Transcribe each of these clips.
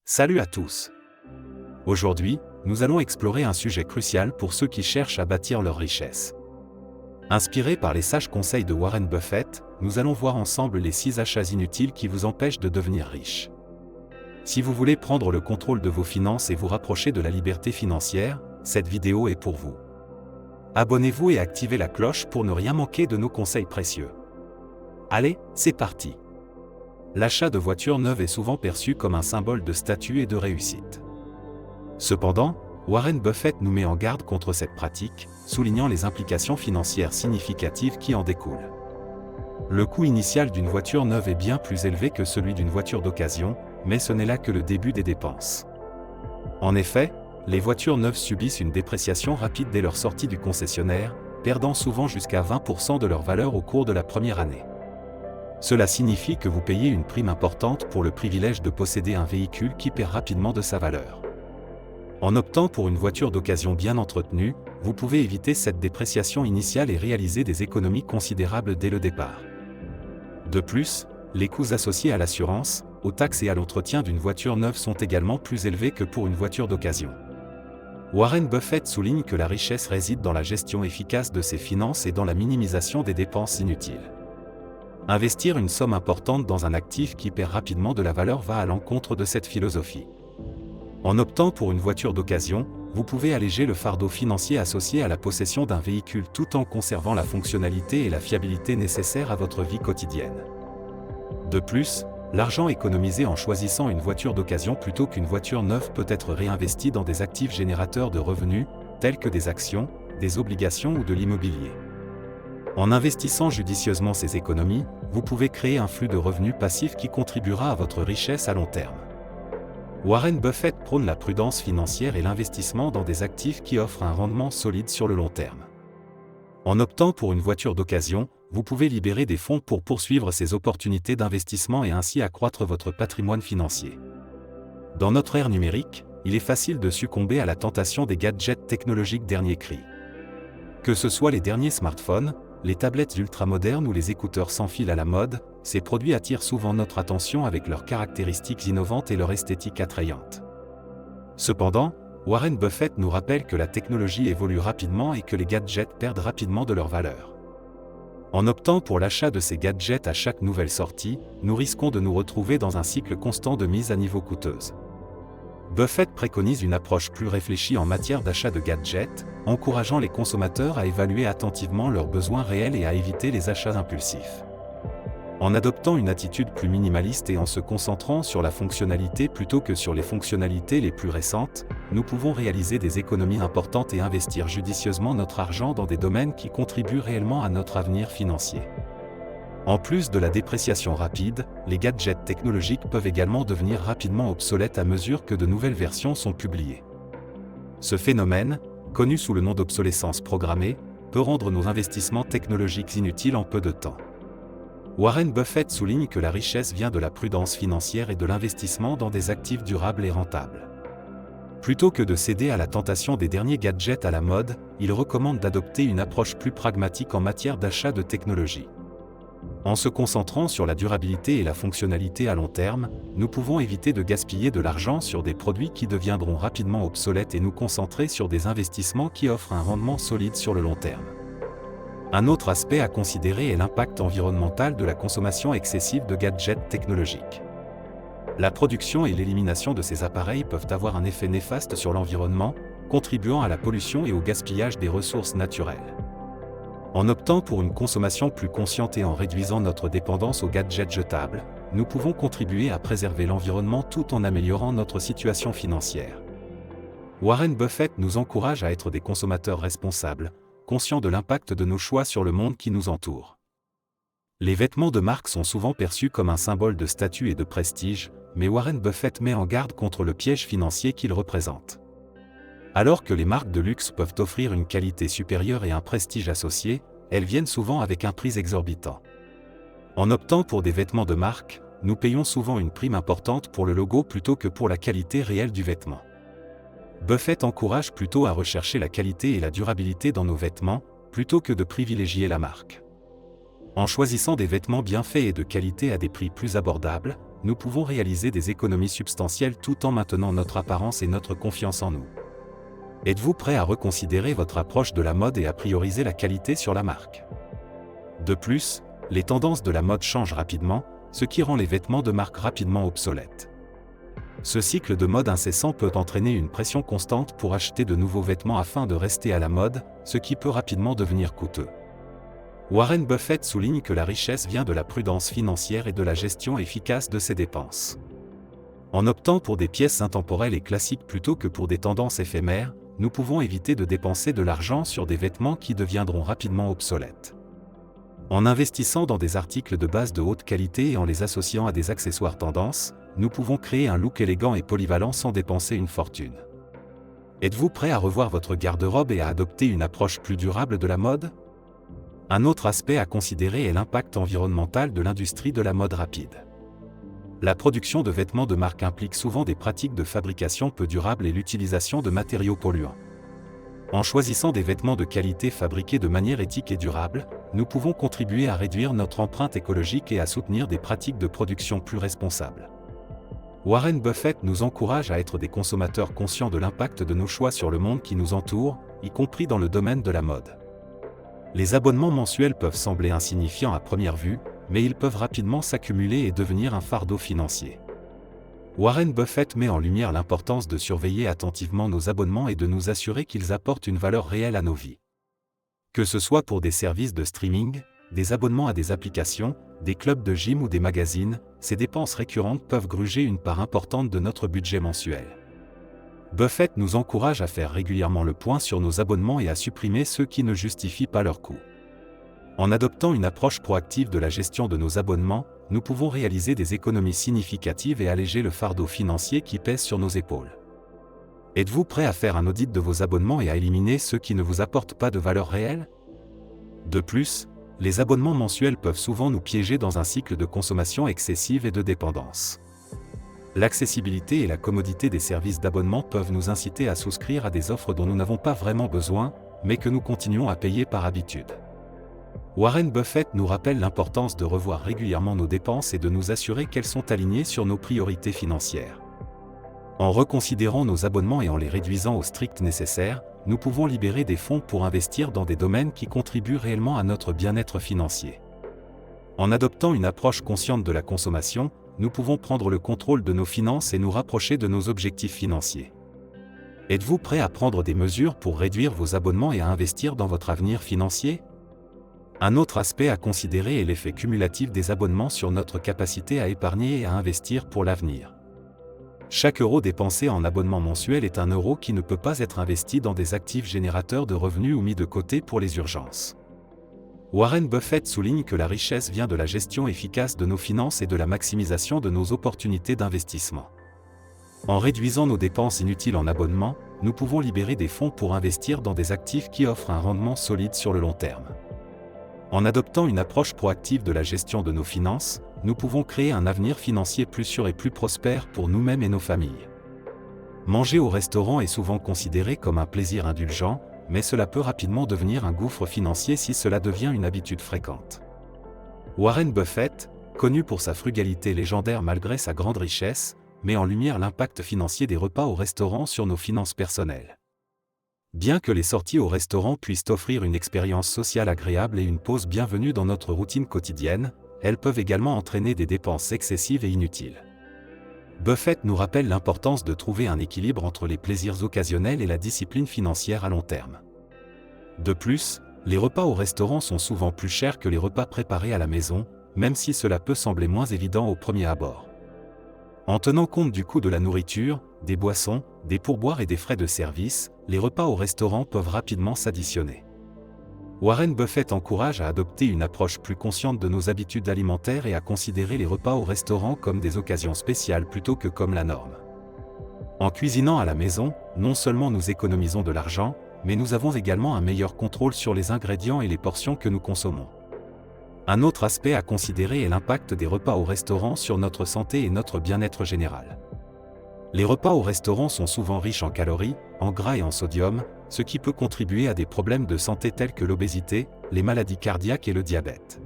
Salut à tous. Aujourd'hui, nous allons explorer un sujet crucial pour ceux qui cherchent à bâtir leur richesse. Inspirés par les sages conseils de Warren Buffett, nous allons voir ensemble les 6 achats inutiles qui vous empêchent de devenir riche. Si vous voulez prendre le contrôle de vos finances et vous rapprocher de la liberté financière, cette vidéo est pour vous. Abonnez-vous et activez la cloche pour ne rien manquer de nos conseils précieux. Allez, c'est parti. L'achat de voitures neuves est souvent perçu comme un symbole de statut et de réussite. Cependant, Warren Buffett nous met en garde contre cette pratique, soulignant les implications financières significatives qui en découlent. Le coût initial d'une voiture neuve est bien plus élevé que celui d'une voiture d'occasion, mais ce n'est là que le début des dépenses. En effet, les voitures neuves subissent une dépréciation rapide dès leur sortie du concessionnaire, perdant souvent jusqu'à 20% de leur valeur au cours de la première année. Cela signifie que vous payez une prime importante pour le privilège de posséder un véhicule qui perd rapidement de sa valeur. En optant pour une voiture d'occasion bien entretenue, vous pouvez éviter cette dépréciation initiale et réaliser des économies considérables dès le départ. De plus, les coûts associés à l'assurance, aux taxes et à l'entretien d'une voiture neuve sont également plus élevés que pour une voiture d'occasion. Warren Buffett souligne que la richesse réside dans la gestion efficace de ses finances et dans la minimisation des dépenses inutiles. Investir une somme importante dans un actif qui perd rapidement de la valeur va à l'encontre de cette philosophie. En optant pour une voiture d'occasion, vous pouvez alléger le fardeau financier associé à la possession d'un véhicule tout en conservant la fonctionnalité et la fiabilité nécessaires à votre vie quotidienne. De plus, l'argent économisé en choisissant une voiture d'occasion plutôt qu'une voiture neuve peut être réinvesti dans des actifs générateurs de revenus, tels que des actions, des obligations ou de l'immobilier. En investissant judicieusement ces économies, vous pouvez créer un flux de revenus passifs qui contribuera à votre richesse à long terme. Warren Buffett prône la prudence financière et l'investissement dans des actifs qui offrent un rendement solide sur le long terme. En optant pour une voiture d'occasion, vous pouvez libérer des fonds pour poursuivre ces opportunités d'investissement et ainsi accroître votre patrimoine financier. Dans notre ère numérique, il est facile de succomber à la tentation des gadgets technologiques dernier cri. Que ce soit les derniers smartphones, les tablettes ultramodernes ou les écouteurs sans fil à la mode, ces produits attirent souvent notre attention avec leurs caractéristiques innovantes et leur esthétique attrayante. Cependant, Warren Buffett nous rappelle que la technologie évolue rapidement et que les gadgets perdent rapidement de leur valeur. En optant pour l'achat de ces gadgets à chaque nouvelle sortie, nous risquons de nous retrouver dans un cycle constant de mise à niveau coûteuse. Buffett préconise une approche plus réfléchie en matière d'achat de gadgets, encourageant les consommateurs à évaluer attentivement leurs besoins réels et à éviter les achats impulsifs. En adoptant une attitude plus minimaliste et en se concentrant sur la fonctionnalité plutôt que sur les fonctionnalités les plus récentes, nous pouvons réaliser des économies importantes et investir judicieusement notre argent dans des domaines qui contribuent réellement à notre avenir financier. En plus de la dépréciation rapide, les gadgets technologiques peuvent également devenir rapidement obsolètes à mesure que de nouvelles versions sont publiées. Ce phénomène, connu sous le nom d'obsolescence programmée, peut rendre nos investissements technologiques inutiles en peu de temps. Warren Buffett souligne que la richesse vient de la prudence financière et de l'investissement dans des actifs durables et rentables. Plutôt que de céder à la tentation des derniers gadgets à la mode, il recommande d'adopter une approche plus pragmatique en matière d'achat de technologie. En se concentrant sur la durabilité et la fonctionnalité à long terme, nous pouvons éviter de gaspiller de l'argent sur des produits qui deviendront rapidement obsolètes et nous concentrer sur des investissements qui offrent un rendement solide sur le long terme. Un autre aspect à considérer est l'impact environnemental de la consommation excessive de gadgets technologiques. La production et l'élimination de ces appareils peuvent avoir un effet néfaste sur l'environnement, contribuant à la pollution et au gaspillage des ressources naturelles. En optant pour une consommation plus consciente et en réduisant notre dépendance aux gadgets jetables, nous pouvons contribuer à préserver l'environnement tout en améliorant notre situation financière. Warren Buffett nous encourage à être des consommateurs responsables, conscients de l'impact de nos choix sur le monde qui nous entoure. Les vêtements de marque sont souvent perçus comme un symbole de statut et de prestige, mais Warren Buffett met en garde contre le piège financier qu'ils représentent. Alors que les marques de luxe peuvent offrir une qualité supérieure et un prestige associé, elles viennent souvent avec un prix exorbitant. En optant pour des vêtements de marque, nous payons souvent une prime importante pour le logo plutôt que pour la qualité réelle du vêtement. Buffett encourage plutôt à rechercher la qualité et la durabilité dans nos vêtements, plutôt que de privilégier la marque. En choisissant des vêtements bien faits et de qualité à des prix plus abordables, nous pouvons réaliser des économies substantielles tout en maintenant notre apparence et notre confiance en nous. Êtes-vous prêt à reconsidérer votre approche de la mode et à prioriser la qualité sur la marque? De plus, les tendances de la mode changent rapidement, ce qui rend les vêtements de marque rapidement obsolètes. Ce cycle de mode incessant peut entraîner une pression constante pour acheter de nouveaux vêtements afin de rester à la mode, ce qui peut rapidement devenir coûteux. Warren Buffett souligne que la richesse vient de la prudence financière et de la gestion efficace de ses dépenses. En optant pour des pièces intemporelles et classiques plutôt que pour des tendances éphémères, nous pouvons éviter de dépenser de l'argent sur des vêtements qui deviendront rapidement obsolètes. En investissant dans des articles de base de haute qualité et en les associant à des accessoires tendances, nous pouvons créer un look élégant et polyvalent sans dépenser une fortune. Êtes-vous prêt à revoir votre garde-robe et à adopter une approche plus durable de la mode? Un autre aspect à considérer est l'impact environnemental de l'industrie de la mode rapide. La production de vêtements de marque implique souvent des pratiques de fabrication peu durables et l'utilisation de matériaux polluants. En choisissant des vêtements de qualité fabriqués de manière éthique et durable, nous pouvons contribuer à réduire notre empreinte écologique et à soutenir des pratiques de production plus responsables. Warren Buffett nous encourage à être des consommateurs conscients de l'impact de nos choix sur le monde qui nous entoure, y compris dans le domaine de la mode. Les abonnements mensuels peuvent sembler insignifiants à première vue, mais ils peuvent rapidement s'accumuler et devenir un fardeau financier. Warren Buffett met en lumière l'importance de surveiller attentivement nos abonnements et de nous assurer qu'ils apportent une valeur réelle à nos vies. Que ce soit pour des services de streaming, des abonnements à des applications, des clubs de gym ou des magazines, ces dépenses récurrentes peuvent gruger une part importante de notre budget mensuel. Buffett nous encourage à faire régulièrement le point sur nos abonnements et à supprimer ceux qui ne justifient pas leur coût. En adoptant une approche proactive de la gestion de nos abonnements, nous pouvons réaliser des économies significatives et alléger le fardeau financier qui pèse sur nos épaules. Êtes-vous prêt à faire un audit de vos abonnements et à éliminer ceux qui ne vous apportent pas de valeur réelle? De plus, les abonnements mensuels peuvent souvent nous piéger dans un cycle de consommation excessive et de dépendance. L'accessibilité et la commodité des services d'abonnement peuvent nous inciter à souscrire à des offres dont nous n'avons pas vraiment besoin, mais que nous continuons à payer par habitude. Warren Buffett nous rappelle l'importance de revoir régulièrement nos dépenses et de nous assurer qu'elles sont alignées sur nos priorités financières. En reconsidérant nos abonnements et en les réduisant au strict nécessaire, nous pouvons libérer des fonds pour investir dans des domaines qui contribuent réellement à notre bien-être financier. En adoptant une approche consciente de la consommation, nous pouvons prendre le contrôle de nos finances et nous rapprocher de nos objectifs financiers. Êtes-vous prêt à prendre des mesures pour réduire vos abonnements et à investir dans votre avenir financier? Un autre aspect à considérer est l'effet cumulatif des abonnements sur notre capacité à épargner et à investir pour l'avenir. Chaque euro dépensé en abonnement mensuel est un euro qui ne peut pas être investi dans des actifs générateurs de revenus ou mis de côté pour les urgences. Warren Buffett souligne que la richesse vient de la gestion efficace de nos finances et de la maximisation de nos opportunités d'investissement. En réduisant nos dépenses inutiles en abonnement, nous pouvons libérer des fonds pour investir dans des actifs qui offrent un rendement solide sur le long terme. En adoptant une approche proactive de la gestion de nos finances, nous pouvons créer un avenir financier plus sûr et plus prospère pour nous-mêmes et nos familles. Manger au restaurant est souvent considéré comme un plaisir indulgent, mais cela peut rapidement devenir un gouffre financier si cela devient une habitude fréquente. Warren Buffett, connu pour sa frugalité légendaire malgré sa grande richesse, met en lumière l'impact financier des repas au restaurant sur nos finances personnelles. Bien que les sorties au restaurant puissent offrir une expérience sociale agréable et une pause bienvenue dans notre routine quotidienne, elles peuvent également entraîner des dépenses excessives et inutiles. Buffett nous rappelle l'importance de trouver un équilibre entre les plaisirs occasionnels et la discipline financière à long terme. De plus, les repas au restaurant sont souvent plus chers que les repas préparés à la maison, même si cela peut sembler moins évident au premier abord. En tenant compte du coût de la nourriture, des boissons, des pourboires et des frais de service, les repas au restaurant peuvent rapidement s'additionner. Warren Buffett encourage à adopter une approche plus consciente de nos habitudes alimentaires et à considérer les repas au restaurant comme des occasions spéciales plutôt que comme la norme. En cuisinant à la maison, non seulement nous économisons de l'argent, mais nous avons également un meilleur contrôle sur les ingrédients et les portions que nous consommons. Un autre aspect à considérer est l'impact des repas au restaurant sur notre santé et notre bien-être général. Les repas au restaurant sont souvent riches en calories, en gras et en sodium, ce qui peut contribuer à des problèmes de santé tels que l'obésité, les maladies cardiaques et le diabète.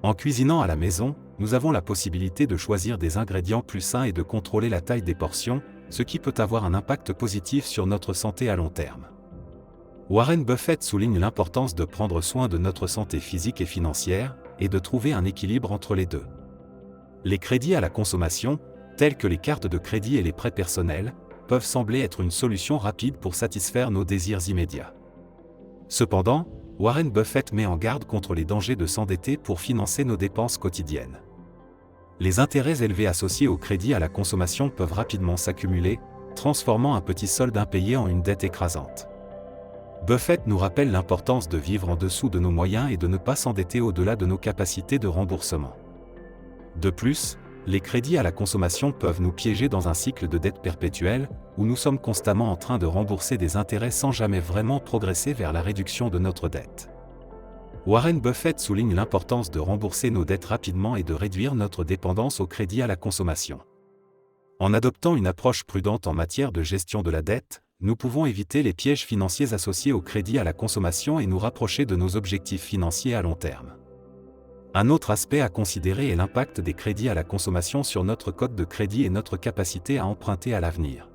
En cuisinant à la maison, nous avons la possibilité de choisir des ingrédients plus sains et de contrôler la taille des portions, ce qui peut avoir un impact positif sur notre santé à long terme. Warren Buffett souligne l'importance de prendre soin de notre santé physique et financière, et de trouver un équilibre entre les deux. Les crédits à la consommation, tels que les cartes de crédit et les prêts personnels, peuvent sembler être une solution rapide pour satisfaire nos désirs immédiats. Cependant, Warren Buffett met en garde contre les dangers de s'endetter pour financer nos dépenses quotidiennes. Les intérêts élevés associés au crédit à la consommation peuvent rapidement s'accumuler, transformant un petit solde impayé en une dette écrasante. Buffett nous rappelle l'importance de vivre en dessous de nos moyens et de ne pas s'endetter au-delà de nos capacités de remboursement. De plus, les crédits à la consommation peuvent nous piéger dans un cycle de dette perpétuelle, où nous sommes constamment en train de rembourser des intérêts sans jamais vraiment progresser vers la réduction de notre dette. Warren Buffett souligne l'importance de rembourser nos dettes rapidement et de réduire notre dépendance au crédit à la consommation. En adoptant une approche prudente en matière de gestion de la dette, nous pouvons éviter les pièges financiers associés au crédit à la consommation et nous rapprocher de nos objectifs financiers à long terme. Un autre aspect à considérer est l'impact des crédits à la consommation sur notre code de crédit et notre capacité à emprunter à l'avenir.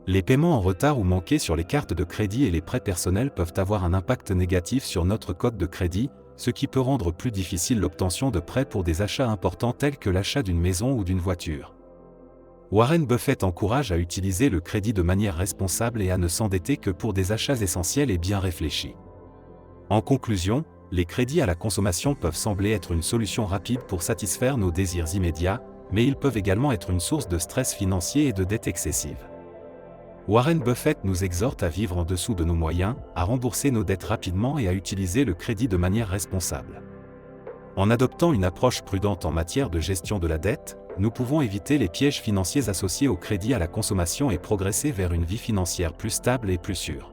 Les paiements en retard ou manqués sur les cartes de crédit et les prêts personnels peuvent avoir un impact négatif sur notre code de crédit, ce qui peut rendre plus difficile l'obtention de prêts pour des achats importants tels que l'achat d'une maison ou d'une voiture. Warren Buffett encourage à utiliser le crédit de manière responsable et à ne s'endetter que pour des achats essentiels et bien réfléchis. En conclusion, les crédits à la consommation peuvent sembler être une solution rapide pour satisfaire nos désirs immédiats, mais ils peuvent également être une source de stress financier et de dette excessive. Warren Buffett nous exhorte à vivre en dessous de nos moyens, à rembourser nos dettes rapidement et à utiliser le crédit de manière responsable. En adoptant une approche prudente en matière de gestion de la dette, nous pouvons éviter les pièges financiers associés au crédit à la consommation et progresser vers une vie financière plus stable et plus sûre.